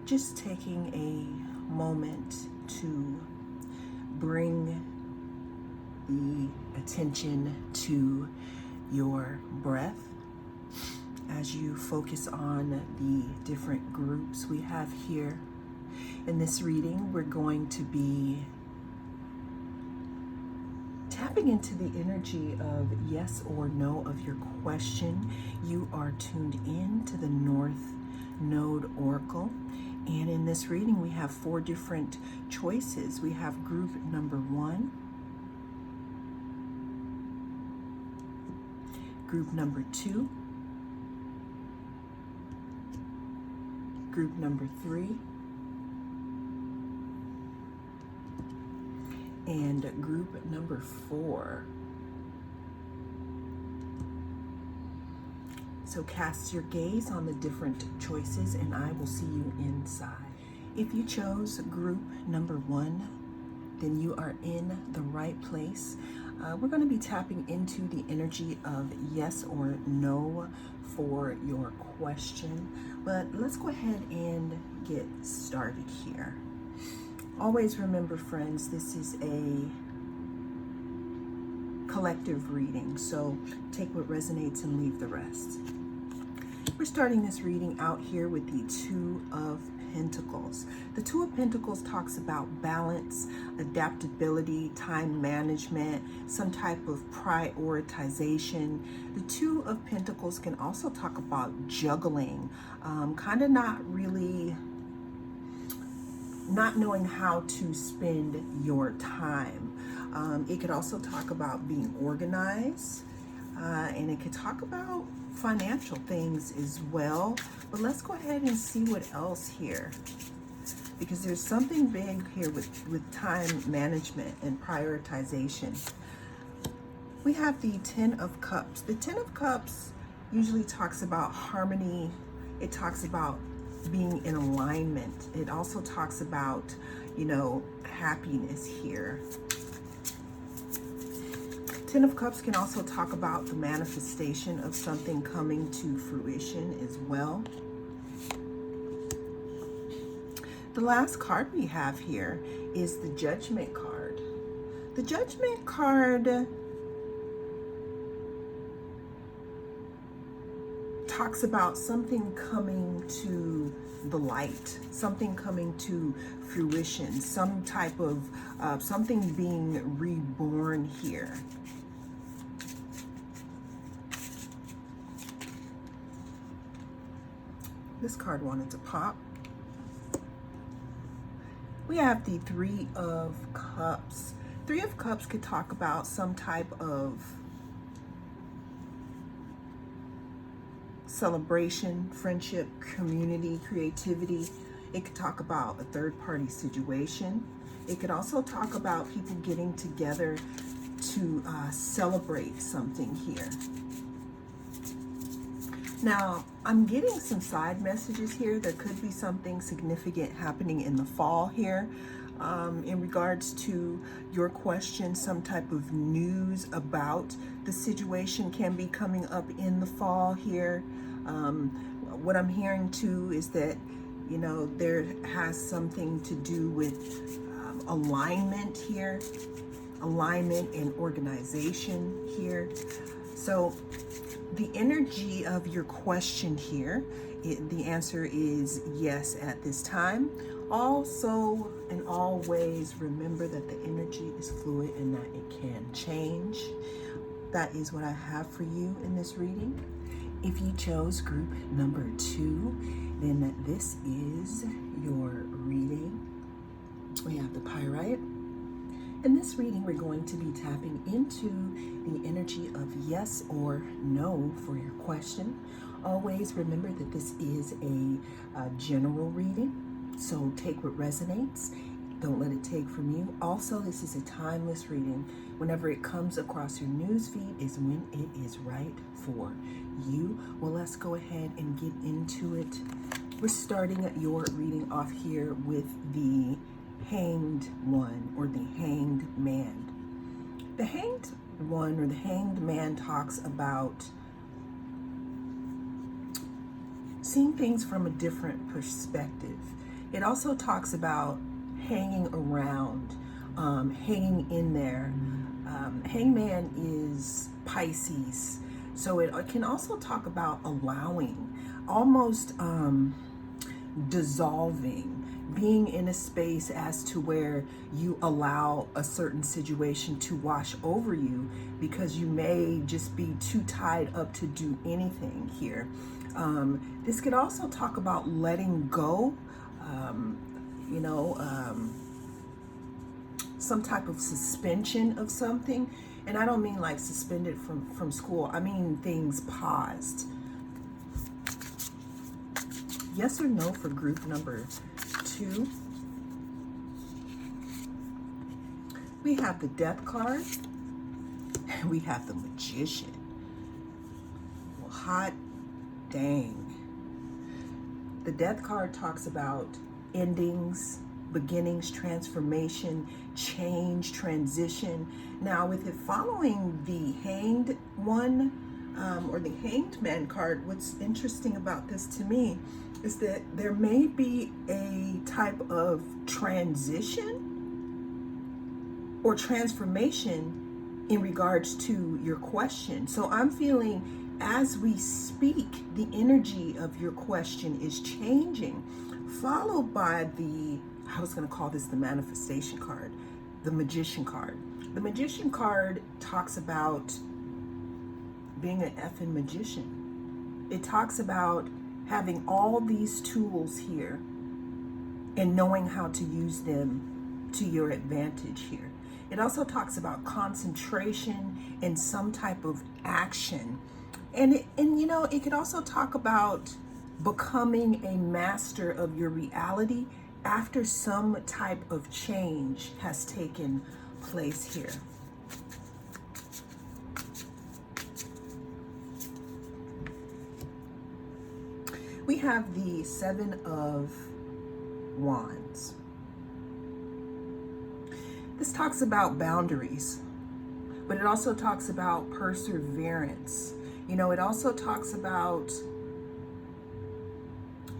just taking a moment to bring the attention to your breath as you focus on the different groups we have here. In this reading, we're going to be tapping into the energy of yes or no of your question. You are tuned in to the North Node Oracle. And in this reading, we have 4 different choices. We have group number 1, group number 2, group number 3, and group number 4. So cast your gaze on the different choices and I will see you inside. If you chose group number 1, then you are in the right place. We're going to be tapping into the energy of yes or no for your question. But let's go ahead and get started here. Always remember, friends, this is a collective reading, so take what resonates and leave the rest. We're starting this reading out here with the 2 of Pentacles. The 2 of Pentacles talks about balance, adaptability, time management, some type of prioritization. The 2 of Pentacles can also talk about juggling, kind of not knowing how to spend your time. It could also talk about being organized, and it could talk about financial things as well. But let's go ahead and see what else here, because there's something big here with time management and prioritization. We have the 10 of Cups. The 10 of Cups usually talks about harmony. It talks about being in alignment. It also talks about, happiness here. 10 of Cups can also talk about the manifestation of something coming to fruition as well. The last card we have here is the Judgment card. The Judgment card talks about something coming to the light, something coming to fruition, some type of something being reborn here. This card wanted to pop. We have the 3 of Cups. 3 of Cups could talk about some type of celebration, friendship, community, creativity. It could talk about a third-party situation. It could also talk about people getting together to celebrate something here. Now, I'm getting some side messages here. There could be something significant happening in the fall here. In regards to your question, some type of news about the situation can be coming up in the fall here. What I'm hearing too is that, there has something to do with alignment here, alignment and organization here. So the energy of your question here, the answer is yes at this time. Also and always remember that the energy is fluid and that it can change. That is what I have for you in this reading. If you chose group number 2, then this is your reading. We have the Pyrite. In this reading, we're going to be tapping into the energy of yes or no for your question. Always remember that this is a general reading, so take what resonates. Don't let it take from you. Also, this is a timeless reading. Whenever it comes across your news feed is when it is right for you. Well, let's go ahead and get into it. We're starting your reading off here with the Hanged One or the Hanged Man. The Hanged One or the Hanged Man talks about seeing things from a different perspective. It also talks about hanging around, hanging in there. Hangman is Pisces, so it can also talk about allowing, almost dissolving, being in a space as to where you allow a certain situation to wash over you because you may just be too tied up to do anything here. This could also talk about letting go, you know, some type of suspension of something. And I don't mean like suspended from school. I mean things paused. Yes or no for group number 2. We have the Death card. And we have the Magician. Well, hot dang. The Death card talks about endings, beginnings, transformation, change, transition. Now, with it following the Hanged one, or the Hanged Man card, what's interesting about this to me is that there may be a type of transition or transformation in regards to your question. So I'm feeling as we speak, the energy of your question is changing, followed by the, I was going to call this the manifestation card, the Magician card. The Magician card talks about being an effing magician. It talks about having all these tools here and knowing how to use them to your advantage here. It also talks about concentration and some type of action. And you know, it could also talk about becoming a master of your reality after some type of change has taken place here. We have the 7 of Wands. This talks about boundaries, but it also talks about perseverance. You know, it also talks about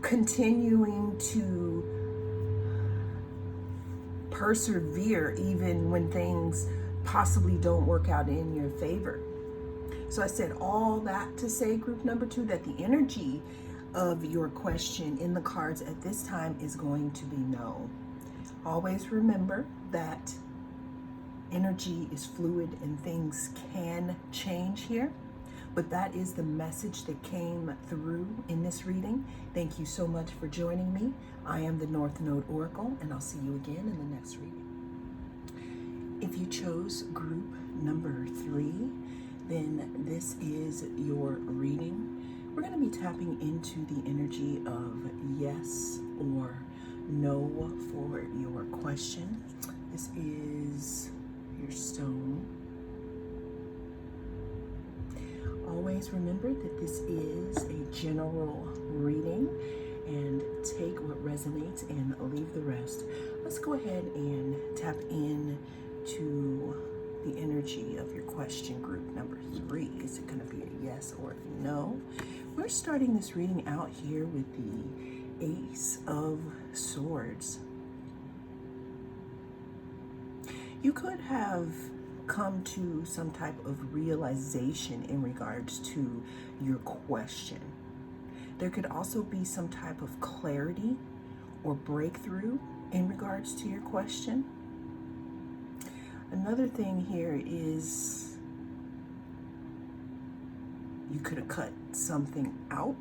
continuing to persevere even when things possibly don't work out in your favor. So I said all that to say, group number 2, that the energy of your question in the cards at this time is going to be no. Always remember that energy is fluid and things can change here. But that is the message that came through in this reading. Thank you so much for joining me. I am the North Node Oracle, and I'll see you again in the next reading. If you chose group number 3, then this is your reading. We're going to be tapping into the energy of yes or no for your question. This is your stone. Always remember that this is a general reading, and take what resonates and leave the rest. Let's go ahead and tap in to the energy of your question, group number 3. Is it going to be a yes or a no? We're starting this reading out here with the Ace of Swords. You could have come to some type of realization in regards to your question. There could also be some type of clarity or breakthrough in regards to your question. Another thing here is you could have cut something out,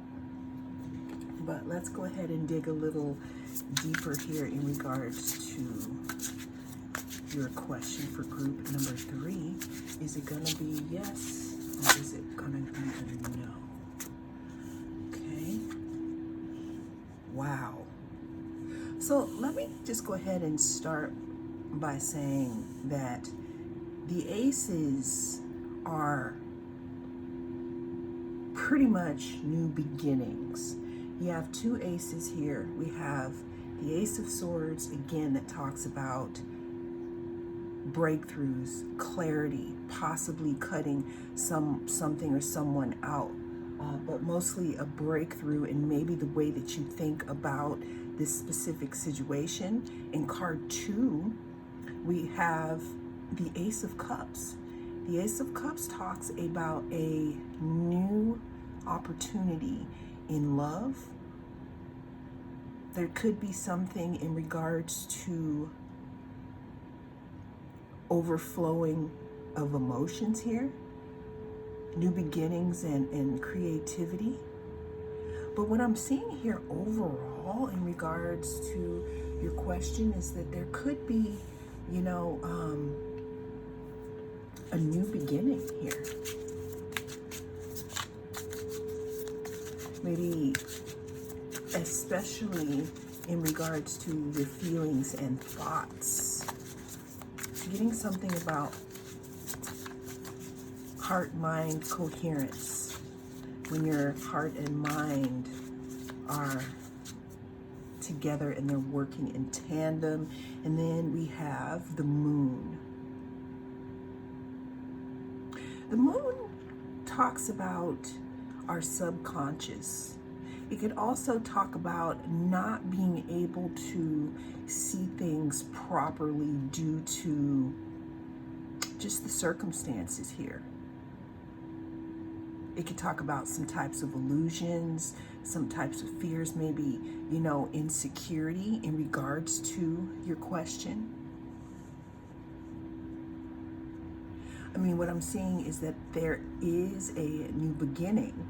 but let's go ahead and dig a little deeper here in regards to your question for group number 3. Is it gonna be yes or is it gonna be a no? Okay. Wow. So let me just go ahead and start by saying that the aces are pretty much new beginnings. You have 2 aces here. We have the Ace of Swords, again, that talks about breakthroughs, clarity, possibly cutting something or someone out, but mostly a breakthrough in maybe the way that you think about this specific situation. In card 2, we have the Ace of Cups. The Ace of Cups talks about a new opportunity in love. There could be something in regards to overflowing of emotions here, new beginnings and creativity. But what I'm seeing here overall in regards to your question is that there could be, you know, a new beginning here. Maybe especially in regards to your feelings and thoughts. Getting something about heart-mind coherence. When your heart and mind are together and they're working in tandem. And then we have the moon. The moon talks about our subconscious. It could also talk about not being able to see things properly due to just the circumstances here. It could talk about some types of illusions, some types of fears, maybe, you know, insecurity in regards to your question. I mean, what I'm seeing is that there is a new beginning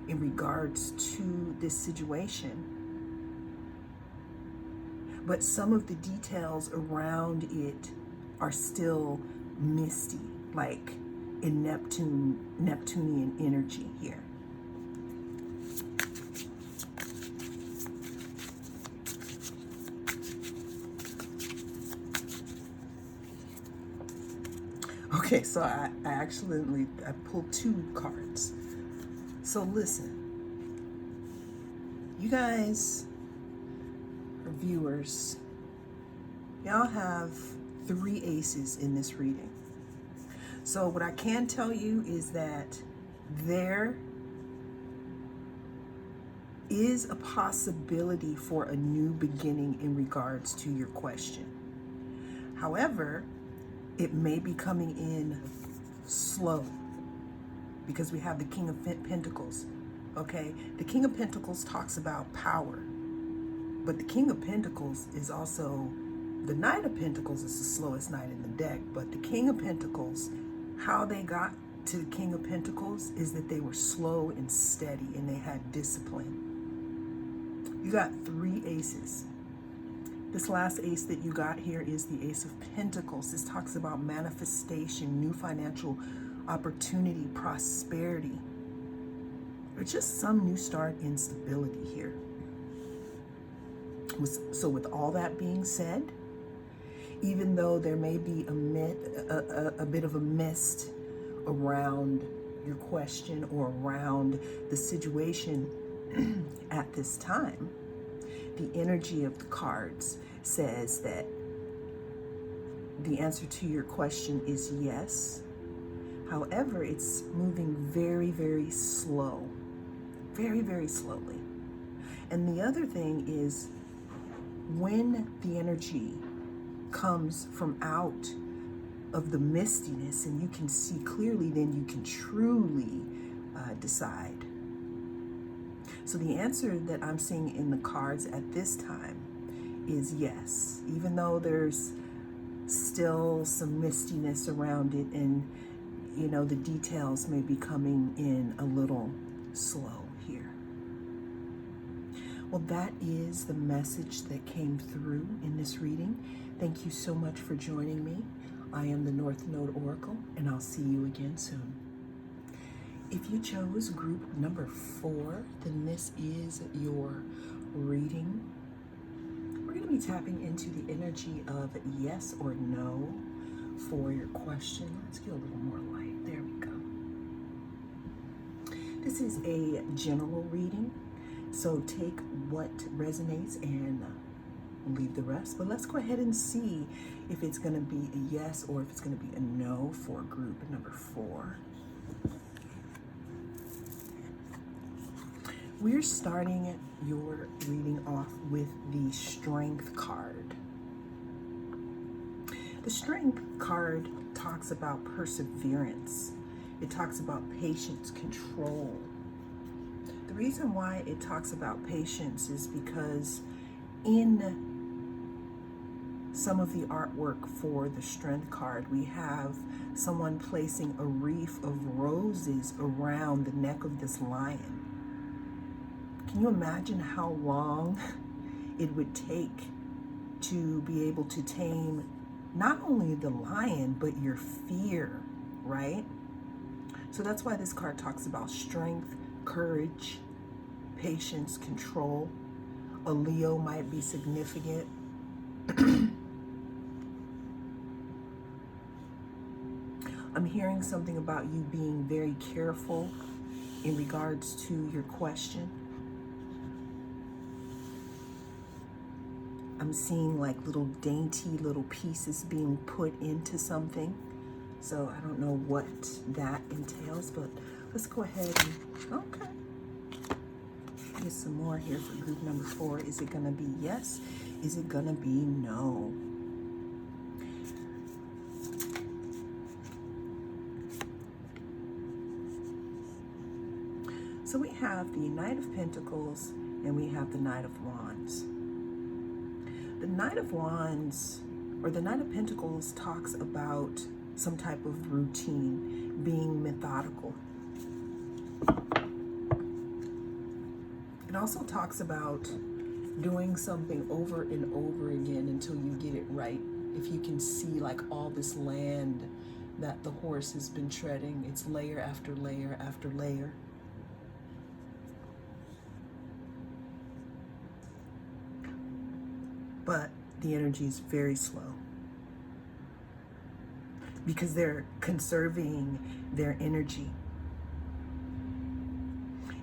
in regards to this situation. But some of the details around it are still misty, like in Neptunian energy here. Okay, so I pulled 2 cards. So listen, you guys are viewers. Y'all have 3 aces in this reading. So what I can tell you is that there is a possibility for a new beginning in regards to your question. However, it may be coming in slow because we have the King of Pentacles, okay? The King of Pentacles talks about power, but the King of Pentacles is also, the Knight of Pentacles is the slowest knight in the deck, but the King of Pentacles, how they got to the King of Pentacles is that they were slow and steady and they had discipline. You got 3 aces. This last ace that you got here is the Ace of Pentacles. This talks about manifestation, new financial opportunity, prosperity, or just some new start in stability here. So with all that being said, even though there may be a bit of a mist around your question or around the situation at this time, the energy of the cards says that the answer to your question is yes. However, it's moving very, very slow, very, very slowly. And the other thing is, when the energy comes from out of the mistiness and you can see clearly, then you can truly decide. So the answer that I'm seeing in the cards at this time is yes, even though there's still some mistiness around it and, you know, the details may be coming in a little slow here. Well, that is the message that came through in this reading. Thank you so much for joining me. I am the North Node Oracle, and I'll see you again soon. If you chose group number 4, then this is your reading. We're going to be tapping into the energy of yes or no for your question. Let's get a little more light. There we go. This is a general reading, so take what resonates and leave the rest. But let's go ahead and see if it's going to be a yes or if it's going to be a no for group number 4. We're starting your reading off with the Strength card. The Strength card talks about perseverance. It talks about patience, control. The reason why it talks about patience is because in some of the artwork for the Strength card, we have someone placing a wreath of roses around the neck of this lion. Can you imagine how long it would take to be able to tame not only the lion, but your fear, right? So that's why this card talks about strength, courage, patience, control. A Leo might be significant. I'm hearing something about you being very careful in regards to your question. I'm seeing like little dainty little pieces being put into something. So I don't know what that entails, but let's go ahead and, okay. Get some more here for group number 4. Is it gonna be yes? Is it gonna be no? So we have the Knight of Pentacles and we have the Knight of Wands. The Knight of Wands, or the Knight of Pentacles, talks about some type of routine, being methodical. It also talks about doing something over and over again until you get it right. If you can see like all this land that the horse has been treading, it's layer after layer after layer. But the energy is very slow because they're conserving their energy.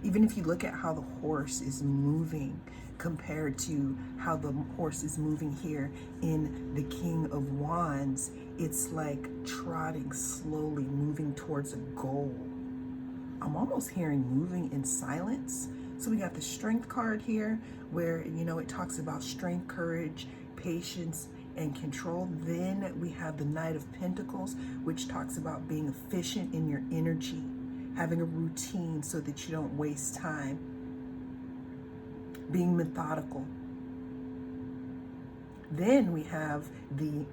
Even if you look at how the horse is moving compared to how the horse is moving here in the King of Wands, it's like trotting slowly, moving towards a goal. I'm almost hearing moving in silence. So we got the Strength card here where, you know, it talks about strength, courage, patience, and control. Then we have the Knight of Pentacles, which talks about being efficient in your energy, having a routine so that you don't waste time, being methodical. Then we have the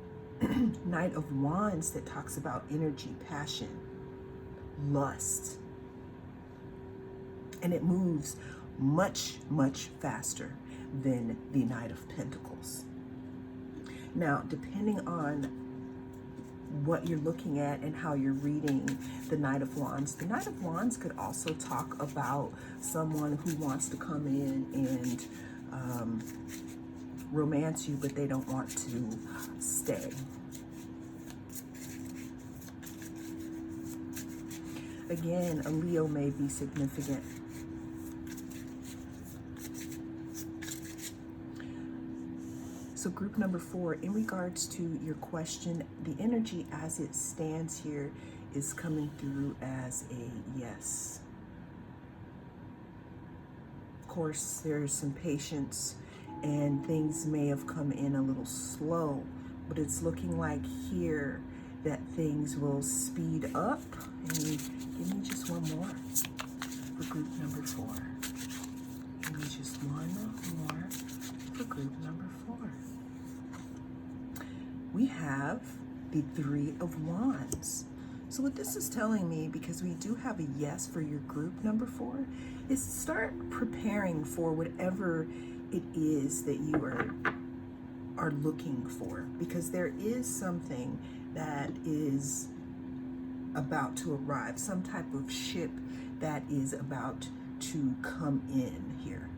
Knight of Wands that talks about energy, passion, lust. And it moves much, much faster than the Knight of Pentacles. Now, depending on what you're looking at and how you're reading the Knight of Wands could also talk about someone who wants to come in and romance you, but they don't want to stay. Again, a Leo may be significant. So group number 4, in regards to your question, the energy as it stands here is coming through as a yes. Of course, there's some patience and things may have come in a little slow, but it's looking like here that things will speed up. And give me just one more for group number 4. Give me just one more for group number 4. We have the Three of Wands. So what this is telling me, because we do have a yes for your group number 4, is start preparing for whatever it is that you are looking for, because there is something that is about to arrive, some type of ship that is about to come in here.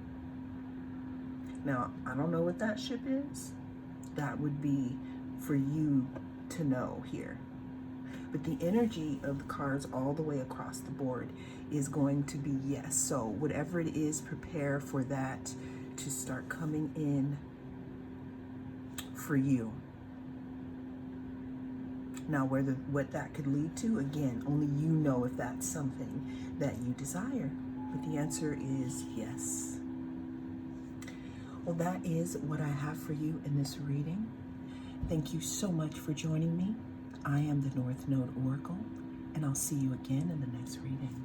Now, I don't know what that ship is. That would be for you to know here. But the energy of the cards all the way across the board is going to be yes. So whatever it is, prepare for that to start coming in for you. Now, what that could lead to, again, only you know if that's something that you desire. But the answer is yes. Well, that is what I have for you in this reading. Thank you so much for joining me. I am the North Node Oracle, and I'll see you again in the next reading.